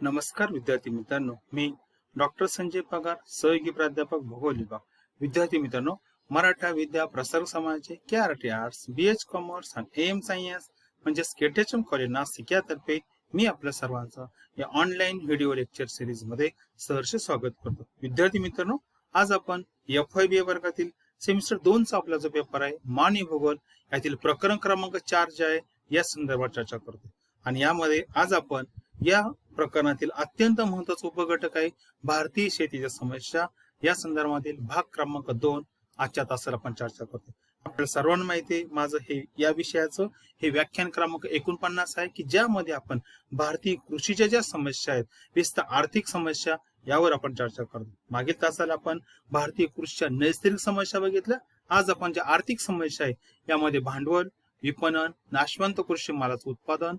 नमस्कार विद्यार्थी मित्रांनो, मी डॉक्टर संजय पगार, सहयोगी प्राध्यापक भूगोल विभाग. विद्यार्थी मित्रांनो, मराठा विद्या प्रसारक समाजाचे KRT आर्ट्स, BH कॉमर्स आणि AM सायन्स म्हणजेच KTHM कॉलेज नाशिक यातर्फे मी आपल्या सर्वांचं या ऑनलाईन व्हिडिओ लेक्चर सिरीज मध्ये सहर्ष स्वागत करतो. विद्यार्थी मित्रांनो, आज आपण FYBA वर्गातील सेमिस्टर 2 चा आपला जो पेपर आहे मानवी भूगोल यातील प्रकरण क्रमांक 4 जे आहे या संदर्भात चर्चा करतो. आणि यामध्ये आज आपण या प्रकरणातील अत्यंत महत्त्वाचा उपघटक आहे भारतीय शेतीच्या समस्या या संदर्भातील भाग क्रमांक 2 आजच्या तासाला आपण चर्चा करतो. आपल्याला सर्वांना माहिती आहे माझं हे या विषयाचं हे व्याख्यान क्रमांक 49 आहे की ज्यामध्ये आपण भारतीय कृषीच्या ज्या समस्या आहेत, विशेषतः आर्थिक समस्या यावर आपण चर्चा करतो. मागील तासाला आपण भारतीय कृषीच्या नैसर्गिक समस्या बघितल्या. आज आपण ज्या आर्थिक समस्या आहे यामध्ये भांडवल, विपणन, नाशवंत कृषी मालाचं उत्पादन,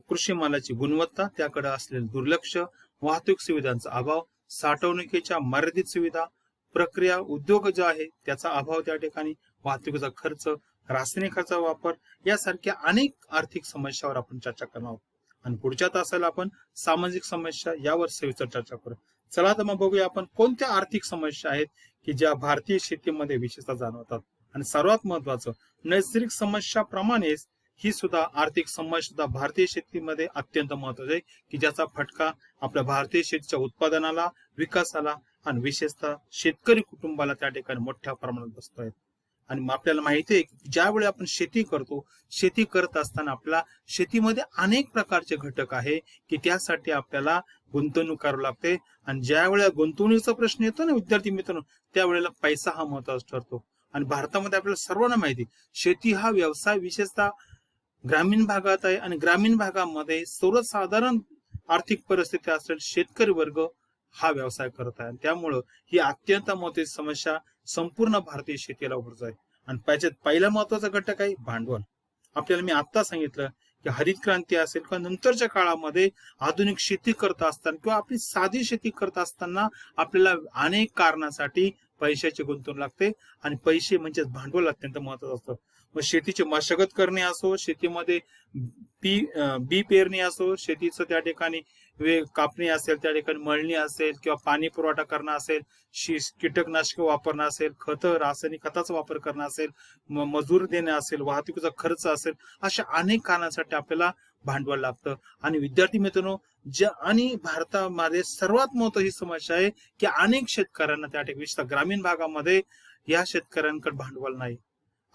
कृषी मालाची गुणवत्ता, त्याकडे असलेले दुर्लक्ष, वाहतूक सुविधांचा अभाव, साठवणुकीच्या मर्यादित सुविधा, प्रक्रिया उद्योग जो आहे त्याचा अभाव, त्या ठिकाणी वाहतुकीचा खर्च, रासायनिक खर्चाचा वापर यासारख्या अनेक आर्थिक समस्यावर आपण चर्चा करणार आहोत. आणि पुढच्या तासाला आपण सामाजिक समस्या यावर सविस्तर चर्चा करू. चला तर मग बघूया आपण कोणत्या आर्थिक समस्या आहेत की ज्या भारतीय शेतीमध्ये विशेषतः जाणवतात. आणि सर्वात महत्वाचं, नैसर्गिक समस्याप्रमाणेच ही सुद्धा आर्थिक समस्या सुद्धा भारतीय शेतीमध्ये अत्यंत महत्वाची आहे की ज्याचा फटका आपल्या भारतीय शेतीच्या उत्पादनाला, विकासाला आणि विशेषतः शेतकरी कुटुंबाला त्या ठिकाणी मोठ्या प्रमाणात बसतोय. आणि आपल्याला माहिती आहे की ज्यावेळी आपण शेती करतो, शेती करत असताना आपल्या शेतीमध्ये अनेक प्रकारचे घटक आहे की त्यासाठी आपल्याला गुंतवणूक करावी लागते. आणि ज्या वेळेला गुंतवणुकीचा प्रश्न येतो ना विद्यार्थी मित्रांनो, त्यावेळेला पैसा हा महत्वाचा ठरतो. आणि भारतामध्ये आपल्याला सर्वांना माहिती, शेती हा व्यवसाय विशेषतः ग्रामीण भागात आहे. आणि ग्रामीण भागामध्ये सर्वसाधारण आर्थिक परिस्थिती असलेला शेतकरी वर्ग हा व्यवसाय करत आहे. त्यामुळं ही अत्यंत महत्वाची समस्या संपूर्ण भारतीय शेतीला उभरत आहे. आणि त्याच्यात पहिला महत्वाचा घटक आहे भांडवल. आपल्याला मी आता सांगितलं की हरित क्रांती असेल किंवा नंतरच्या काळामध्ये आधुनिक शेती करत असताना किंवा आपली साधी शेती करत असताना आपल्याला अनेक कारणासाठी पैशाची गुंतवणूक लागते. आणि पैसे म्हणजे भांडवल अत्यंत महत्वाचं असतं. मग शेतीची मशागत करणे असो, शेतीमध्ये बी पेरणी असो, शेतीचं त्या ठिकाणी कापणी असेल, त्या ठिकाणी मळणी असेल किंवा पाणी पुरवठा करणं असेल, कीटकनाशक वापरणं असेल, रासायनिक खताचा वापर करणं असेल, मजूर देणे असेल, वाहतुकीचा खर्च असेल, अशा अनेक कारणासाठी आपल्याला भांडवल लागतं. आणि विद्यार्थी मित्रांनो, आणि भारतामध्ये सर्वात महत्वाची समस्या आहे की अनेक शेतकऱ्यांना त्या ठिकाणी विशेषतः ग्रामीण भागामध्ये या शेतकऱ्यांकडे भांडवल नाही.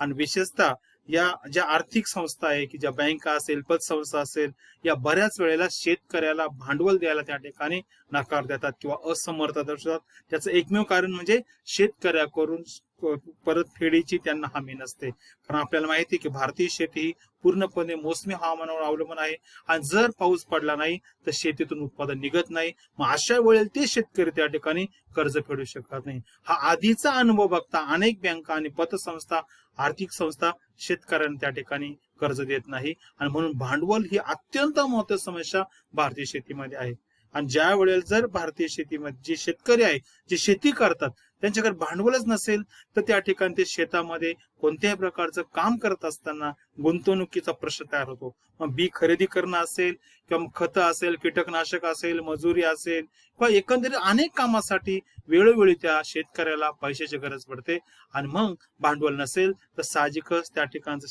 आणि विशेषतः या ज्या आर्थिक संस्था आहे की ज्या बँका असेल, पतसंस्था असेल, या बऱ्याच वेळेला शेतकऱ्याला भांडवल द्यायला त्या ठिकाणी नकार देतात किंवा असमर्थ दर्शवतात. त्याचं एकमेव कारण म्हणजे शेतकऱ्याकडून परतफेडीची त्यांना हमी नसते. कारण आपल्याला माहिती आहे की भारतीय शेती ही पूर्णपणे मोसमी हवामानावर अवलंबून आहे. आणि जर पाऊस पडला नाही तर शेतीतून उत्पादन निघत नाही. मग अशा वेळेला ते शेतकरी त्या ठिकाणी कर्ज फेडू शकत नाही. हा आधीचा अनुभव बघता अनेक बँका आणि पतसंस्था, आर्थिक संस्था शेतकऱ्यांना त्या ठिकाणी कर्ज देत नाही. आणि म्हणून भांडवल ही अत्यंत महत्त्वाची समस्या भारतीय शेतीमध्ये आहे. आणि ज्या वेळेला जर भारतीय शेतीमध्ये जे शेतकरी आहे, जे शेती करतात, त्यांच्याकडे भांडवलच नसेल तर त्या ठिकाणी ते शेतामध्ये कोणत्याही प्रकारचं काम करत असताना गुंतवणुकीचा प्रश्न तयार होतो. मग बी खरेदी करणं असेल किंवा खतं असेल, कीटकनाशक असेल, मजुरी असेल किंवा एकंदरीत अनेक कामासाठी वेळोवेळी त्या शेतकऱ्याला पैशाची गरज पडते. आणि मग भांडवल नसेल तर साहजिकच त्या ठिकाणचं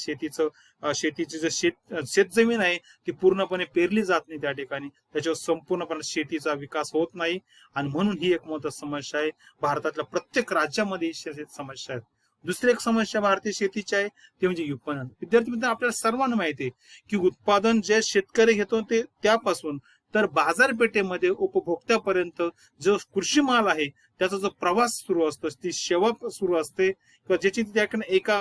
शेतीची जे शेतजमीन आहे ती पूर्णपणे पेरली जात नाही. त्या ठिकाणी त्याच्यावर संपूर्णपणे शेतीचा विकास होत नाही. आणि म्हणून ही एक महत्त्वाची समस्या आहे. भारतातल्या प्रत्येक राज्यामध्ये ही समस्या आहे. दुसरी एक समस्या भारतीय शेतीची आहे ते म्हणजे विपणन. विद्यार्थी मित्रांनो, आपल्याला सर्वांना माहिती आहे की उत्पादन जे शेतकरी घेतो ते त्यापासून तर बाजारपेठेमध्ये उपभोक्त्यापर्यंत जो कृषी माल आहे त्याचा जो प्रवास सुरू असतो, ती सेवा सुरू असते किंवा ज्याची त्याकडे एका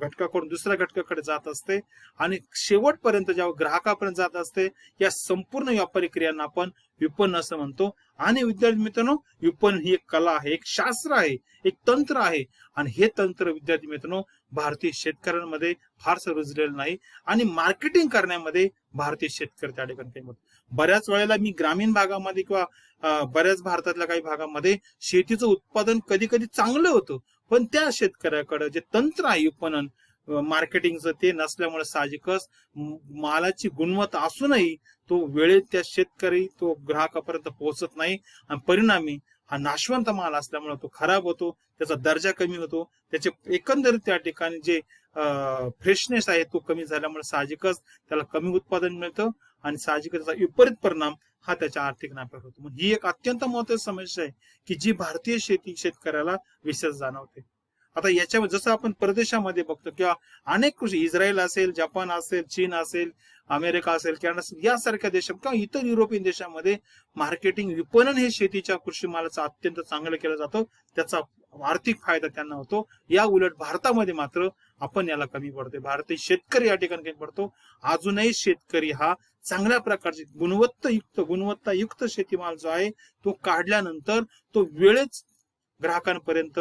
घटकाकडून दुसऱ्या घटकाकडे जात असते आणि शेवटपर्यंत जेव्हा ग्राहकापर्यंत जात असते, या संपूर्ण व्यापारी क्रियांना आपण विपणन असं म्हणतो. आणि विद्यार्थी मित्रांनो, विपणन ही एक कला आहे, एक शास्त्र आहे, एक तंत्र आहे. आणि हे तंत्र विद्यार्थी मित्रांनो भारतीय शेतकऱ्यांमध्ये फारसं रुजलेलं नाही. आणि मार्केटिंग करण्यामध्ये भारतीय शेतकरी त्या ठिकाणी बऱ्याच वेळेला मी ग्रामीण भागामध्ये किंवा बऱ्याच भारतातल्या काही भागामध्ये शेतीचं उत्पादन कधी कधी चांगलं होतं, पण त्या शेतकऱ्याकडे जे तंत्र आहे विपणन मार्केटिंगचं ते नसल्यामुळे साहजिकच मालाची गुणवत्ता असूनही तो वेळेत त्या शेतकरी तो ग्राहकापर्यंत पोहोचत नाही आणि परिणामी हा नाशवंत माल असल्यामुळे तो खराब होतो, त्याचा दर्जा कमी होतो, त्याचे एकंदरीत त्या ठिकाणी जे फ्रेशनेस आहे तो कमी झाल्यामुळे साहजिकच त्याला कमी उत्पादन मिळतं आणि साहजिकच त्याचा विपरीत परिणाम हा त्याच्या आर्थिक नफ्यावर होतो. ही एक अत्यंत महत्वाची समस्या आहे की जी भारतीय शेतकऱ्याला विशेष जाणवते. आता याच्यामध्ये जसं आपण परदेशामध्ये बघतो किंवा अनेक कृषी, इस्रायल असेल, जपान असेल, चीन असेल, अमेरिका असेल, कॅनडा असेल, यासारख्या देशात किंवा इतर युरोपियन देशामध्ये मार्केटिंग विपणन हे शेतीच्या कृषी मालाचं अत्यंत चांगलं केलं जातं, त्याचा आर्थिक फायदा त्यांना होतो. या उलट भारतामध्ये मात्र आपण याला कमी पडतोय. भारतीय शेतकरी या ठिकाणी कमी पडतो. अजूनही शेतकरी हा चांगल्या प्रकारचे गुणवत्तायुक्त शेतीमाल जो आहे तो काढल्यानंतर तो वेळेच ग्राहकांपर्यंत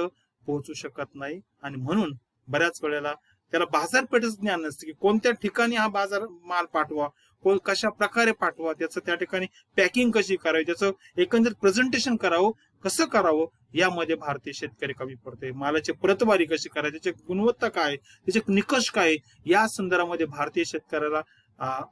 पोहोचू शकत नाही आणि म्हणून बऱ्याच वेळेला त्याला बाजारपेठेचं ज्ञान नसते की कोणत्या ठिकाणी हा बाजार माल पाठवा, कशा प्रकारे पाठवा, त्याचं त्या ठिकाणी पॅकिंग कशी करावी, त्याचं एकंदरीत प्रेझेंटेशन करावं, कसं करावं, यामध्ये भारतीय शेतकरी कमी पडते. मालाची प्रतवारी कशी करायची, त्याची गुणवत्ता काय, त्याचे निकष काय, या संदर्भामध्ये भारतीय शेतकऱ्याला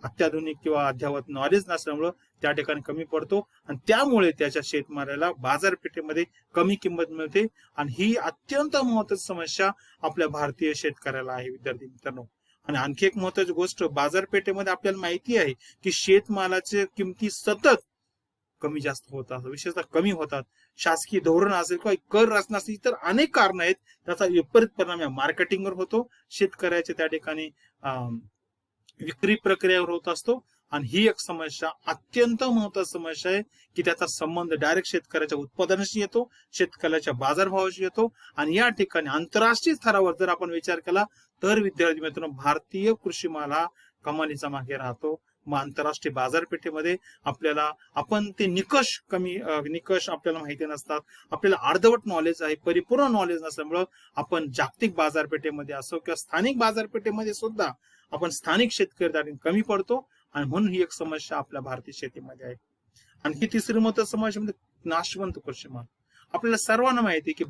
अत्याधुनिक किंवा अद्ययावत नॉलेज नसल्यामुळं त्या ठिकाणी कमी पडतो आणि त्यामुळे त्याच्या शेतमालाला बाजारपेठेमध्ये कमी किंमत मिळते आणि ही अत्यंत महत्वाची समस्या आपल्या भारतीय शेतकऱ्याला आहे. विद्यार्थी मित्रांनो, आणि आणखी एक महत्वाची गोष्ट, बाजारपेठेमध्ये आपल्याला माहिती आहे की शेतमालाच्या किमती सतत कमी जास्त होतात, विशेषतः कमी होतात. शासकीय धोरण असेल किंवा कर रचना असेल, इतर अनेक कारण आहेत, त्याचा विपरीत परिणाम या मार्केटिंगवर होतो, शेतकऱ्याच्या त्या ठिकाणी विक्री प्रक्रियेवर होत असतो आणि ही एक समस्या अत्यंत महत्वाची समस्या आहे की त्याचा संबंध डायरेक्ट शेतकऱ्याच्या उत्पादनाशी येतो, शेतकऱ्याच्या बाजारभावाशी येतो आणि या ठिकाणी आंतरराष्ट्रीय स्तरावर जर आपण विचार केला तर विद्यार्थी मित्रांनो, भारतीय कृषी माल हा कमालीचा मागे राहतो. मग आंतरराष्ट्रीय बाजारपेठेमध्ये आपण ते निकष आपल्याला माहिती नसतात, आपल्याला अर्धवट नॉलेज आहे, परिपूर्ण नॉलेज नसल्यामुळं आपण जागतिक बाजारपेठेमध्ये असो किंवा स्थानिक बाजारपेठेमध्ये सुद्धा आपण स्थानिक शेतकरी कमी पडतो आणि म्हणून ही एक समस्या आपल्या भारतीय शेतीमध्ये आहे. आणखी तिसरी महत्वाची समस्या म्हणजे नाशवंत कृषी माल. आपल्याला सर्वांना माहिती आहे की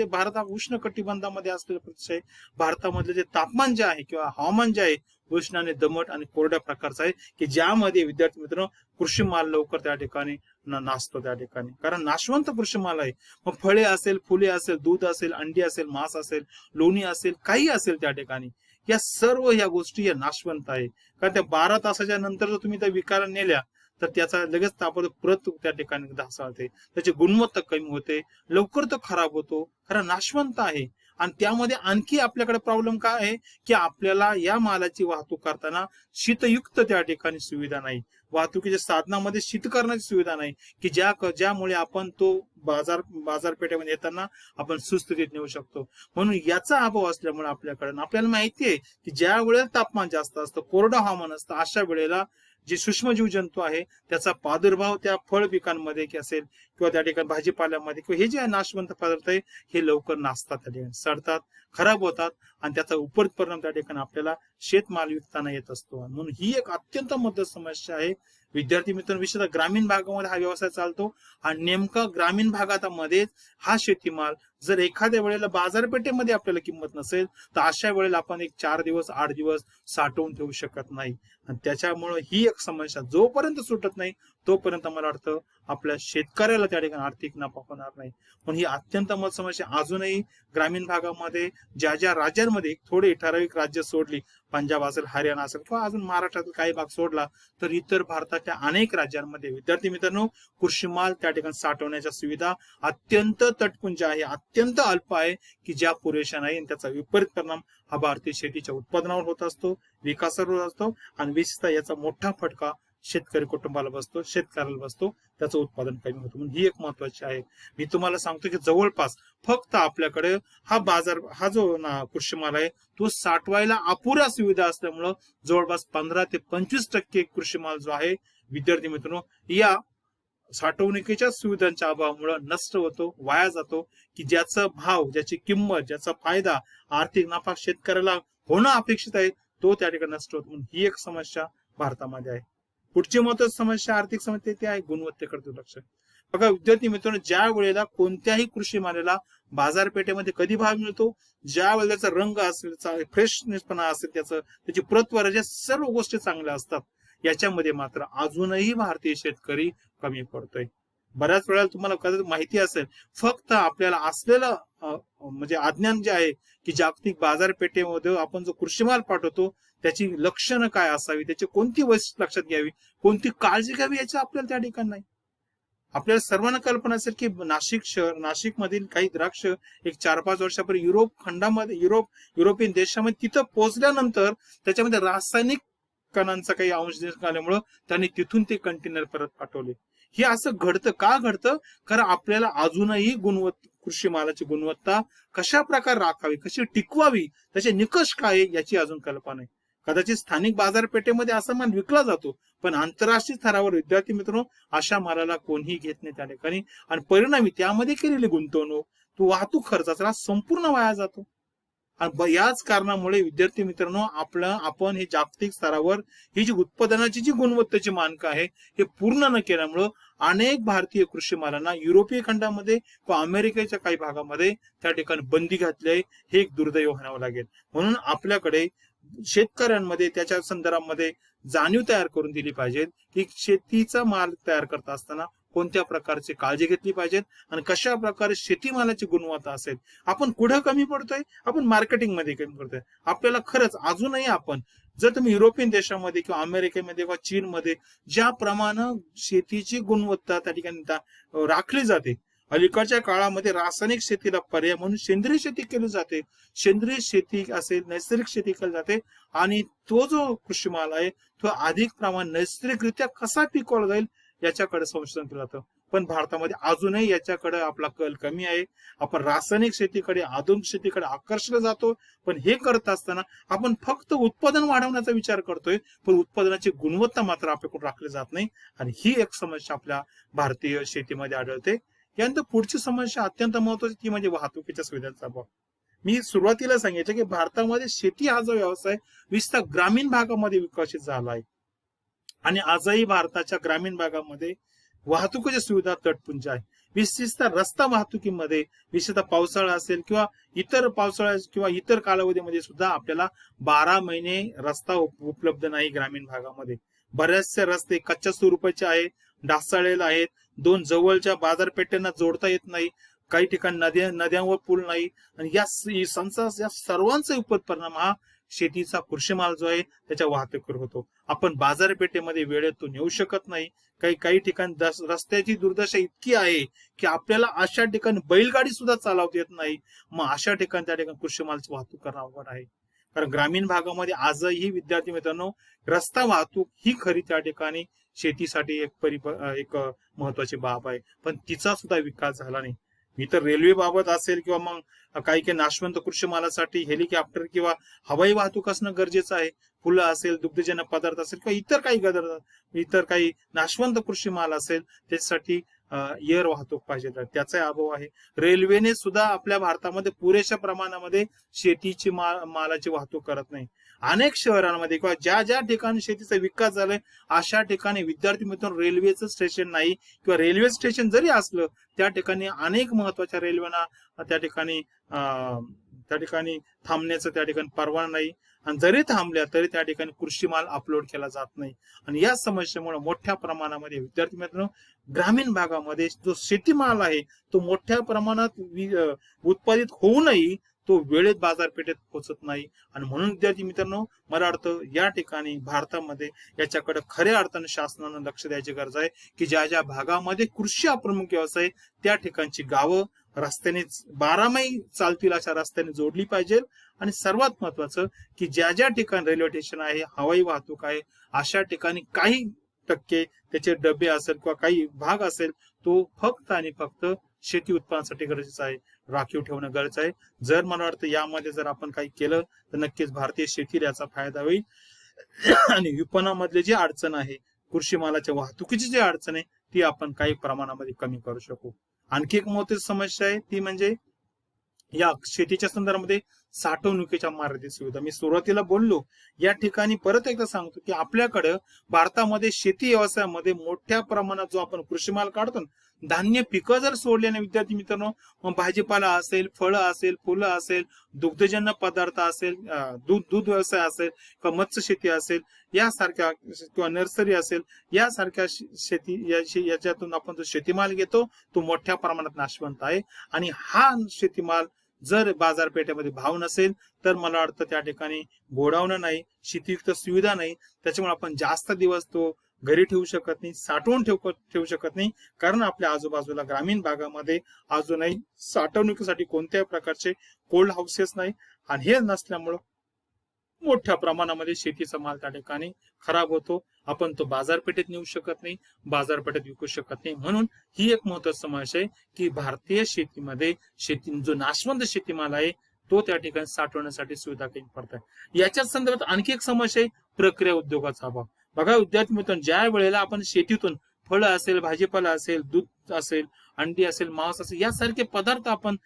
भारत हा उष्ण कटिबंधामध्ये असलेला प्रदेश आहे. भारतामधले जे तापमान जे आहे किंवा हवामान जे आहे उष्ण आणि दमट आणि कोरड्या प्रकारचं आहे की ज्यामध्ये विद्यार्थी मित्रांनो कृषी माल लवकर त्या ठिकाणी नासतो त्या ठिकाणी, कारण नाशवंत कृषी माल आहे. मग फळे असेल, फुले असेल, दूध असेल, अंडी असेल, मांस असेल, लोणी असेल, काही असेल त्या ठिकाणी, या सर्व या गोष्टी या नाशवंत आहे. कारण त्या 12 तासाच्या नंतर जर तुम्ही त्या विकायला नेल्या तर त्याचा लगेच ताबडतोब प्रत त्या ठिकाणी ढासळते, त्याची गुणवत्ता कमी होते, लवकर तो खराब होतो, कारण नाशवंत आहे. आणि त्यामध्ये आणखी आपल्याकडे प्रॉब्लेम काय आहे की आपल्याला या मालाची वाहतूक करताना शीतयुक्त त्या ठिकाणी सुविधा नाही, वाहतुकीच्या साधनामध्ये शीत करण्याची सुविधा नाही की ज्यामुळे आपण तो बाजारपेठेमध्ये येताना आपण सुस्थितीत नेऊ शकतो. म्हणून याचा अभाव असल्यामुळे आपल्याला माहिती आहे की ज्या वेळेला तापमान जास्त असतं, कोरडं हवामान असतं, अशा वेळेला जे सूक्ष्मजीव जंतू आहे त्याचा प्रादुर्भाव त्या फळ पिकांमध्ये असेल किंवा त्या ठिकाणी भाजीपाल्यामध्ये किंवा हे जे नाशवंत पदार्थ आहे हे लवकर नासतात, त्या ठिकाणी सडतात, खराब होतात आणि त्याचा उपरित परिणाम त्या ठिकाणी आपल्याला शेतमाल विकताना येत असतो. म्हणून ही एक अत्यंत महत्त्वाची समस्या आहे. विद्यार्थी मित्रांनो, विशेषतः ग्रामीण भागामध्ये हा व्यवसाय चालतो आणि नेमका ग्रामीण भागामध्ये हा शेतीमाल जर एखाद्या वेळेला बाजारपेठेमध्ये आपल्याला किंमत नसेल तर अशा वेळेला आपण 4 दिवस 8 दिवस साठवून ठेवू शकत नाही आणि त्याच्यामुळे ही एक समस्या जोपर्यंत सुटत नाही तोपर्यंत मला वाटतं आपल्या शेतकऱ्याला त्या ठिकाणी आर्थिक नफा होणार नाही. पण ही अत्यंत महत्त्वाची समस्या अजूनही ग्रामीण भागामध्ये ज्या राज्यांमध्ये थोडी ठराविक राज्य सोडली, पंजाब असेल, हरियाणा असेल किंवा अजून महाराष्ट्रातील काही भाग सोडला तर इतर भारताच्या अनेक राज्यांमध्ये विद्यार्थी मित्रांनो कृषी माल त्या ठिकाणी साठवण्याच्या सुविधा अत्यंत तटपुंज आहे, अत्यंत अल्प आहे की ज्या पुरेशा नाही. त्याचा विपरीत परिणाम हा भारतीय शेतीच्या उत्पादनावर होत असतो, विकासावर होत असतो आणि विशेषतः याचा मोठा फटका शेतकरी कुटुंबाला बसतो, शेतकऱ्याला बसतो, त्याचं उत्पादन कमी होतं. म्हणून ही एक महत्वाची आहे. मी तुम्हाला सांगतो की जवळपास फक्त आपल्याकडे हा जो कृषी माल आहे तो साठवायला अपुऱ्या सुविधा असल्यामुळं जवळपास 15 ते 25% कृषी माल जो आहे विद्यार्थी मित्रांनो या साठवणुकीच्या सुविधांच्या अभावामुळे नष्ट होतो, वाया जातो की ज्याचा भाव, ज्याची किंमत, ज्याचा फायदा, आर्थिक नफा शेतकऱ्याला होणं अपेक्षित आहे तो त्या ठिकाणी नष्ट होतो. म्हणून ही एक समस्या भारतामध्ये आहे. पुढची महत्वाची समस्या आर्थिक समस्या ती आहे गुणवत्तेकडे दुर्लक्ष. बघा विद्यार्थी मित्रांनो, ज्या वेळेला कोणत्याही कृषी मालाला बाजारपेठेमध्ये कधी भाव मिळतो, ज्या वेळेला त्याचा रंग असेल, फ्रेशनेसपणा असेल, त्याची प्रतवार, या सर्व गोष्टी चांगल्या असतात. याच्यामध्ये मात्र अजूनही भारतीय शेतकरी कमी पडतोय. बऱ्याच वेळा तुम्हाला माहिती असेल, फक्त आपल्याला असलेलं म्हणजे अज्ञान जे आहे की जागतिक बाजारपेठेमध्ये आपण जो कृषी माल पाठवतो त्याची लक्षणं काय असावी, त्याची कोणती वैशिष्ट्य लक्षात घ्यावी, कोणती काळजी घ्यावी, याची आपल्याला त्या ठिकाणी नाही. आपल्याला सर्वांना कल्पना असेल की नाशिक मधील काही द्राक्ष एक 4-5 वर्षापूर्वी युरोपियन देशामध्ये तिथं पोहोचल्यानंतर त्याच्यामध्ये रासायनिक कणांचा काही अंश आल्यामुळं त्यांनी तिथून ते कंटेनर परत पाठवले. हे असं घडतं का घडतं? कारण आपल्याला अजूनही कृषी मालाची गुणवत्ता कशा प्रकारे राखावी, कशी टिकवावी, त्याचे निकष काय याची अजून कल्पना नाही. कदाचित स्थानिक बाजारपेठेमध्ये असा माल विकला जातो, पण आंतरराष्ट्रीय स्तरावर विद्यार्थी मित्रांनो अशा मालाला कोणीही घेत नाही त्या ठिकाणी, आणि परिणामी त्यामध्ये केलेली गुंतवणूक, तो वाहतूक खर्चाचा संपूर्ण वाया जातो. आणि याच कारणामुळे विद्यार्थी मित्रांनो आपण हे जागतिक स्तरावर ही जी उत्पादनाची जी गुणवत्तेची मानकं आहे हे पूर्ण न केल्यामुळं अनेक भारतीय कृषी मालांना युरोपीय खंडामध्ये व अमेरिकेच्या काही भागामध्ये त्या ठिकाणी बंदी घातली आहे. हे एक दुर्दैव म्हणावं लागेल. म्हणून आपल्याकडे शेतकऱ्यांमध्ये त्याच्या संदर्भामध्ये जाणीव तयार करून दिली पाहिजे की शेतीचा माल तयार करत असताना कोणत्या प्रकारची काळजी घेतली पाहिजे आणि कशा प्रकारे शेतीमालाची गुणवत्ता असेल. आपण कुठं कमी पडतोय? आपण मार्केटिंग मध्ये कमी पडतोय. आपल्याला खरंच अजूनही जर तुम्ही युरोपियन देशामध्ये किंवा अमेरिकेमध्ये किंवा चीनमध्ये ज्या प्रमाणे शेतीची गुणवत्ता त्या ठिकाणी राखली जाते, अलीकडच्या काळामध्ये रासायनिक शेतीला पर्याय म्हणून सेंद्रिय शेती केली जाते. सेंद्रिय शेती असेल, नैसर्गिक शेती केली जाते, आणि तो जो कृषी माल आहे तो अधिक प्रमाणात नैसर्गिकरित्या कसा पिकवला जाईल याच्याकडे संशोधन केलं जातं. पण भारतामध्ये अजूनही याच्याकडे आपला कल कमी आहे. आपण रासायनिक शेतीकडे, आधुनिक शेतीकडे आकर्षलं जातो, पण हे करत असताना आपण फक्त उत्पादन वाढवण्याचा विचार करतोय, पण उत्पादनाची गुणवत्ता मात्र आपल्याकडून राखली जात नाही. आणि ही एक समस्या आपल्या भारतीय शेतीमध्ये आढळते. यानंतर पुढची समस्या अत्यंत महत्वाची, ती म्हणजे वाहतुकीच्या सुविधांचा अभाव. मी सुरुवातीला सांगितलं की भारतामध्ये शेती हा जो व्यवसाय विशेषतः ग्रामीण भागामध्ये विकसित झाला आहे, आणि आजही भारताच्या ग्रामीण भागामध्ये वाहतुकीची सुविधा तटपुंज आहे. विशेषतः रस्ता वाहतुकीमध्ये, विशेषतः पावसाळा असेल किंवा इतर कालावधीमध्ये सुद्धा आपल्याला 12 महिने रस्ता उपलब्ध नाही ग्रामीण भागामध्ये. बरेचसे रस्ते कच्च्या स्वरूपाचे आहेत, ढासळलेले आहेत, 2 जवळच्या बाजारपेठेंना जोडता येत नाही, काही ठिकाणी नद्यांवर पूल नाही, आणि या सर्वांचा विपरीत परिणाम हा शेतीचा कृषी माल जो आहे त्याच्या वाहतुकीवर होतो. आपण बाजारपेठेमध्ये वेळेत तो नेऊ शकत नाही. काही ठिकाणी रस्त्याची दुर्दशा इतकी आहे की आपल्याला अशा ठिकाणी बैलगाडी सुद्धा चालवता येत नाही. मग अशा ठिकाणी त्या ठिकाणी कृषी मालाची वाहतूक करणं अवघड आहे. कारण ग्रामीण भागामध्ये आजही विद्यार्थी मित्रांनो रस्ता वाहतूक ही खरी त्या ठिकाणी शेतीसाठी एक महत्वाची बाब आहे, पण तिचा सुद्धा विकास झाला नाही. मी तर रेल्वे बाबत असेल किंवा मग काही नाशवंत कृषी मालासाठी हेलिकॉप्टर किंवा हवाई वाहतूक असणं गरजेचं आहे. फुलं असेल, दुग्धजन्य पदार्थ असेल किंवा इतर काही नाशवंत कृषी माल असेल त्याच्यासाठी एअर वाहतूक पाहिजे, त्याचा अभाव आहे. रेल्वेने सुद्धा आपल्या भारतामध्ये पुरेशा प्रमाणामध्ये शेतीची मालाची वाहतूक करत नाही. अनेक शहरांमध्ये किंवा ज्या ठिकाणी शेतीचा विकास झालाय अशा ठिकाणी विद्यार्थी मित्रांनो रेल्वेचं स्टेशन नाही, किंवा रेल्वे स्टेशन जरी असलं त्या ठिकाणी अनेक महत्वाच्या रेल्वेना त्या ठिकाणी थांबण्याचं त्या ठिकाणी परवाना नाही, आणि जरी थांबल्या तरी त्या ठिकाणी कृषी माल अपलोड केला जात नाही. आणि या समस्येमुळे मोठ्या प्रमाणामध्ये विद्यार्थी मित्रांनो ग्रामीण भागामध्ये जो शेतीमाल आहे तो मोठ्या प्रमाणात उत्पादित होऊनही तो वेळेत बाजारपेठेत पोहोचत नाही. आणि म्हणून विद्यार्थी मित्रांनो मला वाटतं या ठिकाणी भारतामध्ये याच्याकडे खऱ्या अर्थाने शासनानं लक्ष द्यायची गरज आहे की ज्या भागामध्ये कृषी हा प्रमुख व्यवसाय त्या ठिकाणची गावं रस्त्याने 12 मैल चालतील अशा रस्त्याने जोडली पाहिजे. आणि सर्वात महत्वाचं की ज्या ठिकाणी रेल्वे स्टेशन आहे, हवाई वाहतूक आहे, अशा ठिकाणी काही टक्के त्याचे डबे असेल किंवा काही भाग असेल तो फक्त आणि फक्त शेती उत्पादनासाठी गरजेचं आहे, राखीव ठेवणं गरजेचं आहे. जर मला वाटतं यामध्ये जर आपण काही केलं तर नक्कीच भारतीय शेतीला याचा फायदा होईल. आणि विपणनामधली जी अडचण आहे, कृषी मालाच्या वाहतुकीची जी अडचण आहे ती आपण काही प्रमाणामध्ये कमी करू शकू. आणखी एक मोठी समस्या आहे ती म्हणजे या शेतीच्या संदर्भामध्ये साठवणुकीच्या मर्यादित सुविधा. मी सुरुवातीला बोललो, या ठिकाणी परत एकदा सांगतो की आपल्याकडे भारतामध्ये शेती व्यवसायामध्ये मोठ्या प्रमाणात जो आपण कृषीमाल काढतो, धान्य पिकं जर सोडले ना विद्यार्थी मित्रांनो, मग भाजीपाला असेल, फळं असेल, फुलं असेल, दुग्धजन्य पदार्थ असेल, दूध व्यवसाय असेल किंवा मत्स्य शेती असेल, यासारख्या किंवा नर्सरी असेल, यासारख्या शेती याच्यातून आपण जो शेतीमाल घेतो तो मोठ्या प्रमाणात नाशवंत आहे. आणि हा शेतीमाल जर बाजारपेठेमध्ये भाव नसेल तर मला वाटतं त्या ठिकाणी गोडाऊन नाही, शेतीयुक्त सुविधा नाही, त्याच्यामुळे आपण जास्त दिवस तो घरी ठेवू शकत नाही, साठवून ठेवू शकत नाही. कारण आपल्या आजूबाजूला ग्रामीण भागामध्ये अजूनही साठवणुकीसाठी कोणत्याही प्रकारचे कोल्ड हाऊसेस नाही. आणि हे नसल्यामुळं मोठ्या प्रमाणामध्ये शेतीचा माल त्या ठिकाणी खराब होतो. आपण तो बाजारपेठेत नेऊ शकत नाही, बाजारपेठेत विकू शकत नाही. म्हणून ही एक महत्वाची समस्या आहे की भारतीय शेतीमध्ये जो नाशवंत शेतीमाल आहे तो त्या ठिकाणी साठवण्यासाठी सुविधा कमी पडतात. याच्याच संदर्भात आणखी एक समस्या आहे प्रक्रिया उद्योगाचा अभाव. बघा विद्यार्थी मित्रांनो, ज्या वेळेला आपण शेतीतून फळं असेल, भाजीपाला असेल, दूध असेल, अंडी असेल, मांस असेल, यासारखे पदार्थ आपण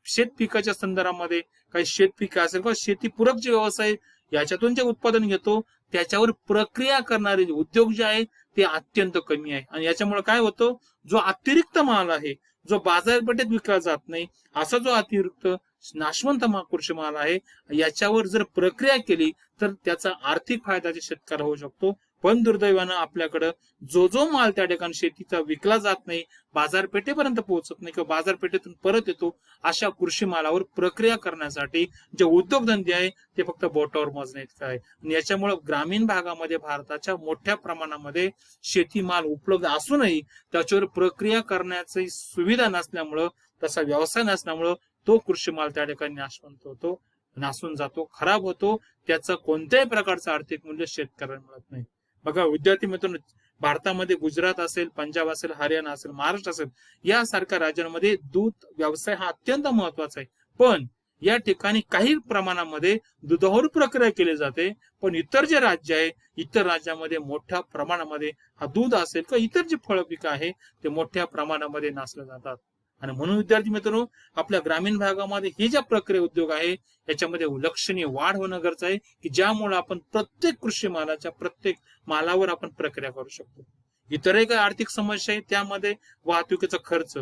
शेत पिकाच्या संदर्भामध्ये काही शेत पिकं असेल किंवा शेतीपूरक जे व्यवसाय याच्यातून जे उत्पादन घेतो त्याच्यावर प्रक्रिया करणारे उद्योग जे आहे ते अत्यंत कमी आहे. आणि याच्यामुळे काय होतं, जो अतिरिक्त माल आहे जो बाजारपेठेत विकला जात नाही, असा जो अतिरिक्त नाशवंत कृषी माल आहे याच्यावर जर प्रक्रिया केली तर त्याचा आर्थिक फायदा शेतकऱ्याला होऊ शकतो. पण दुर्दैवानं आपल्याकडं जो माल त्या ठिकाणी शेतीचा विकला जात नाही, बाजारपेठेपर्यंत पोहोचत नाही किंवा बाजारपेठेतून परत येतो, अशा कृषी मालावर प्रक्रिया करण्यासाठी जे उद्योगधंदे आहे ते फक्त बोटावर मोजणे इतकं आहे. आणि याच्यामुळे ग्रामीण भागामध्ये भारताच्या मोठ्या प्रमाणामध्ये शेतीमाल उपलब्ध असूनही त्याच्यावर प्रक्रिया करण्याची सुविधा नसल्यामुळं, तसा व्यवसाय नसल्यामुळं तो कृषी माल त्या ठिकाणी नाशवंत होतो, नासून जातो, खराब होतो. त्याचं कोणत्याही प्रकारचं आर्थिक मूल्य शेतकऱ्यांना मिळत नाही. बघा विद्यार्थी मित्रांनो, भारतामध्ये गुजरात असेल, पंजाब असेल, हरियाणा असेल, महाराष्ट्र असेल, यासारख्या राज्यांमध्ये दूध व्यवसाय हा अत्यंत महत्वाचा आहे. पण या ठिकाणी काही प्रमाणामध्ये दुधावर प्रक्रिया केली जाते. पण इतर जे राज्य आहे, इतर राज्यामध्ये मोठ्या प्रमाणामध्ये हा दूध असेल किंवा इतर जे फळ पिकं आहे ते मोठ्या प्रमाणामध्ये नासले जातात. आणि म्हणून विद्यार्थी मित्रांनो, आपल्या ग्रामीण भागामध्ये हे ज्या प्रक्रिया उद्योग आहे याच्यामध्ये लक्षणीय वाढ होणं गरजेचं आहे की ज्यामुळे आपण प्रत्येक कृषी मालाच्या प्रत्येक मालावर आपण प्रक्रिया करू शकतो. इतरही काही आर्थिक समस्या आहे, त्यामध्ये वाहतुकीचा खर्च.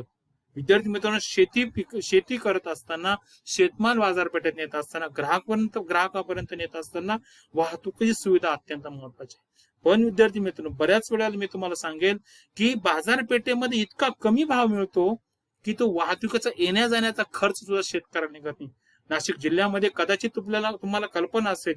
विद्यार्थी मित्रांनो, शेती करत असताना, शेतमाल बाजारपेठेत नेत असताना, ग्राहकापर्यंत नेत असताना वाहतुकीची सुविधा अत्यंत महत्वाची आहे. पण विद्यार्थी मित्रांनो, बऱ्याच वेळेला मी तुम्हाला सांगेल की बाजारपेठेमध्ये इतका कमी भाव मिळतो की तो वाहतुकीचा येण्या जाण्याचा खर्च सुद्धा शेतकऱ्याला निघत नाही. नाशिक जिल्ह्यामध्ये कदाचित तुम्हाला कल्पना असेल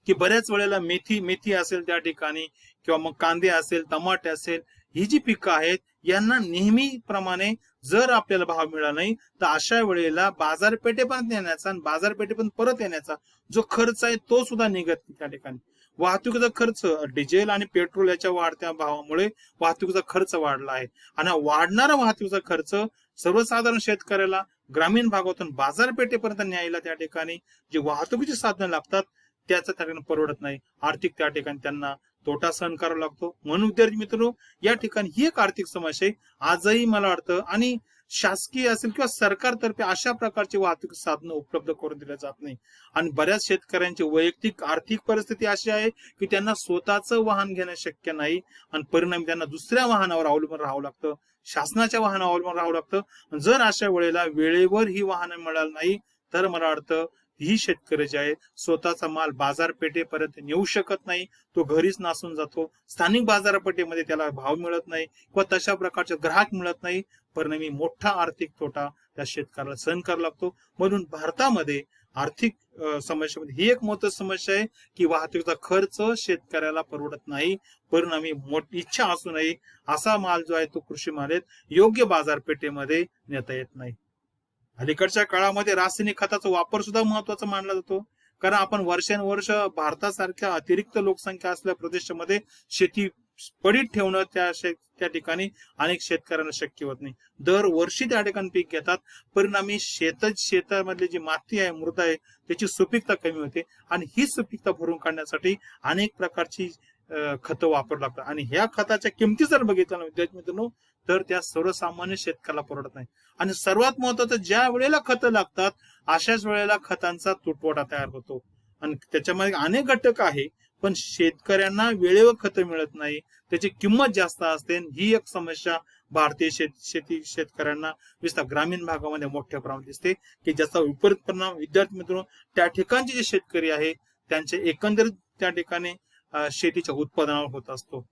की बऱ्याच वेळेला मेथी असेल त्या ठिकाणी किंवा मग कांदे असेल, टमाटे असेल, ही जी पिकं आहेत यांना नेहमीप्रमाणे जर आपल्याला भाव मिळाला नाही तर अशा वेळेला बाजारपेठेपर्यंत येण्याचा आणि बाजारपेठेपर्यंत परत येण्याचा जो खर्च आहे तो सुद्धा निघत नाही. त्या ठिकाणी वाहतुकीचा खर्च, डिझेल आणि पेट्रोल याच्या वाढत्या भावामुळे वाहतुकीचा खर्च वाढला आहे. आणि वाढणारा वाहतुकीचा खर्च सर्वसाधारण शेतकऱ्याला ग्रामीण भागातून बाजारपेठेपर्यंत न्यायला त्या ठिकाणी जी वाहतुकीची साधनं लागतात त्याचा त्या ठिकाणी परवडत नाही. आर्थिक त्या ठिकाणी त्यांना तोटा सहन करावा लागतो. म्हणून विद्यार्थी मित्रांनो, या ठिकाणी ही एक आर्थिक समस्या आहे आजही मला वाटतं. आणि शासकीय असेल किंवा सरकारतर्फे अशा प्रकारची वाहतूक साधनं उपलब्ध करून दिल्या जात नाही. आणि बऱ्याच शेतकऱ्यांची वैयक्तिक आर्थिक परिस्थिती अशी आहे की त्यांना स्वतःचं वाहन घेणं शक्य नाही आणि परिणामी त्यांना दुसऱ्या वाहनावर अवलंबून राहावं लागतं, शासनाच्या वाहनावर अवलंबून राहावं लागतं. जर अशा वेळेला वेळेवर ही वाहनं मिळाली नाही तर मला वाटतं ही शेतकरी जे आहे स्वतःचा माल बाजारपेठेपर्यंत नेऊ शकत नाही, तो घरीच नासून जातो. स्थानिक बाजारपेठेमध्ये त्याला भाव मिळत नाही किंवा तशा प्रकारचे ग्राहक मिळत नाही. परिणामी मोठा आर्थिक तोटा त्या शेतकऱ्याला सहन करावा लागतो. म्हणून भारतामध्ये आर्थिक समस्येमध्ये ही एक मोठी समस्या आहे की वाहतुकीचा खर्च शेतकऱ्याला परवडत नाही. परिणामी मोठी इच्छा असूनही असा माल जो आहे तो कृषी माल योग्य बाजारपेठेमध्ये नेता येत नाही. अलीकडच्या काळामध्ये रासायनिक खताचा वापर सुद्धा महत्वाचा मानला जातो. कारण आपण वर्षानुवर्ष भारतासारख्या अतिरिक्त लोकसंख्या असलेल्या प्रदेशामध्ये शेती पडीत ठेवणं त्या ठिकाणी अनेक शेतकऱ्यांना शक्य होत नाही. दरवर्षी त्या ठिकाणी पीक घेतात. परिणामी शेतामधली जी माती आहे, मृदा आहे, त्याची सुपीकता कमी होते. आणि ही सुपीकता भरून काढण्यासाठी अनेक प्रकारची खतं वापरू लागतात आणि ह्या खताच्या किमती जर बघितल्या ना विद्यार्थी मित्रांनो, तर त्या सर्वसामान्य शेतकऱ्याला परवडत नाही. आणि सर्वात महत्वाचं, ज्या वेळेला खतं लागतात अशाच वेळेला खतांचा तुटवडा तयार होतो आणि त्याच्यामध्ये अनेक घटक आहे, पण शेतकऱ्यांना वेळेवर खतं मिळत नाही, त्याची किंमत जास्त असते. ही एक समस्या भारतीय शेतकऱ्यांना विशेषतः ग्रामीण भागामध्ये मोठ्या प्रमाणात दिसते, की ज्याचा विपरीत परिणाम विद्यार्थी मित्रांनो त्या ठिकाणचे जे शेतकरी आहे त्यांचे एकंदरीत त्या ठिकाणी शेतीच्या उत्पादनावर होत असतो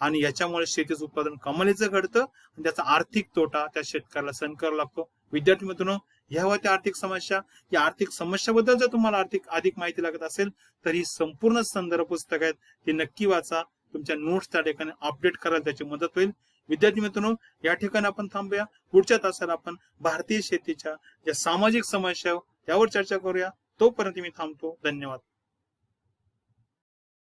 आणि याच्यामुळे शेतीचं उत्पादन कमालीचं घडतं आणि त्याचा आर्थिक तोटा त्या शेतकऱ्याला सहन करावा लागतो. विद्यार्थी मित्रांनो, ह्या होत्या आर्थिक समस्या. या आर्थिक समस्याबद्दल जर तुम्हाला अधिक माहिती लागत असेल तर ही संपूर्ण संदर्भ पुस्तक आहेत, ती नक्की वाचा. तुमच्या नोट्स त्या ठिकाणी अपडेट करायला त्याची मदत होईल. विद्यार्थी मित्रांनो, या ठिकाणी आपण थांबूया. पुढच्या तासाला आपण भारतीय शेतीच्या ज्या सामाजिक समस्या यावर चर्चा करूया. तोपर्यंत मी थांबतो. धन्यवाद.